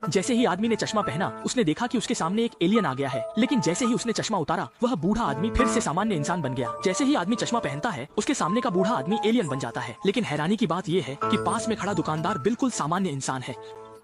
जैसे ही आदमी ने चश्मा पहना उसने देखा कि उसके सामने एक एलियन आ गया है, लेकिन जैसे ही उसने चश्मा उतारा वह बूढ़ा आदमी फिर से सामान्य इंसान बन गया। जैसे ही आदमी चश्मा पहनता है उसके सामने का बूढ़ा आदमी एलियन बन जाता है। लेकिन हैरानी की बात यह है कि पास में खड़ा दुकानदार बिल्कुल सामान्य इंसान है।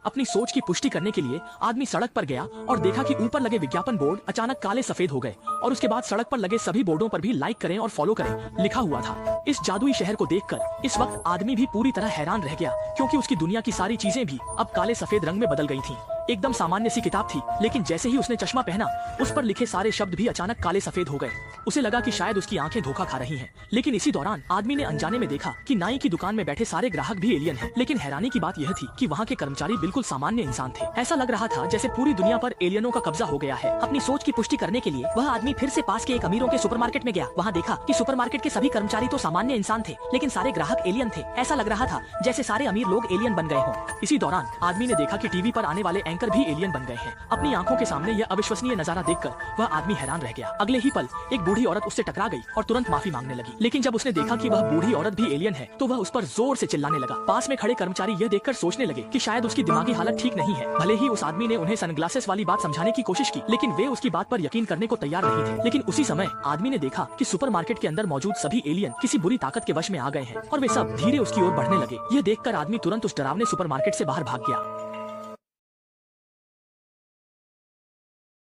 अपनी सोच की पुष्टि करने के लिए आदमी सड़क पर गया और देखा कि ऊपर लगे विज्ञापन बोर्ड अचानक काले सफेद हो गए और उसके बाद सड़क पर लगे सभी बोर्डों पर भी लाइक करें और फॉलो करें लिखा हुआ था। इस जादुई शहर को देखकर इस वक्त आदमी भी पूरी तरह हैरान रह गया, क्योंकि उसकी दुनिया की सारी चीजें भी अब काले सफेद रंग में बदल गई थीं। एकदम सामान्य सी किताब थी, लेकिन जैसे ही उसने चश्मा पहना उस पर लिखे सारे शब्द भी अचानक काले सफेद हो गए। उसे लगा कि शायद उसकी आंखें धोखा खा रही हैं। लेकिन इसी दौरान आदमी ने अनजाने में देखा कि नाई की दुकान में बैठे सारे ग्राहक भी एलियन हैं। लेकिन हैरानी की बात यह थी कि वहाँ के कर्मचारी बिल्कुल सामान्य इंसान थे। ऐसा लग रहा था जैसे पूरी दुनिया पर एलियनों का कब्जा हो गया है। अपनी सोच की पुष्टि करने के लिए वह आदमी फिर से पास के एक अमीरों के सुपरमार्केट में गया। वहाँ देखा कि सुपरमार्केट के सभी कर्मचारी तो सामान्य इंसान थे, लेकिन सारे ग्राहक एलियन थे। ऐसा लग रहा था जैसे सारे अमीर लोग एलियन बन गए हों। इसी दौरान आदमी ने देखा कि टीवी पर आने वाले एंकर भी एलियन बन गए हैं। अपनी आंखों के सामने यह अविश्वसनीय नजारा देखकर वह आदमी हैरान रह गया। अगले ही पल एक बूढ़ी औरत उससे टकरा गई और तुरंत माफी मांगने लगी। लेकिन जब उसने देखा कि वह बूढ़ी औरत भी एलियन है तो वह उस पर जोर से चिल्लाने लगा। पास में खड़े कर्मचारी यह देखकर सोचने लगे कि शायद उसकी दिमागी हालत ठीक नहीं है। भले ही उस आदमी ने उन्हें सनग्लासेस वाली बात समझाने की कोशिश की, लेकिन वे उसकी बात पर यकीन करने को तैयार नहीं थे। लेकिन उसी समय आदमी ने देखा कि सुपरमार्केट के अंदर मौजूद सभी एलियन किसी बुरी ताकत के वश में आ गए हैं और वे सब धीरे उसकी ओर बढ़ने लगे। यह देखकर आदमी तुरंत उस डरावने सुपरमार्केट से बाहर भाग गया।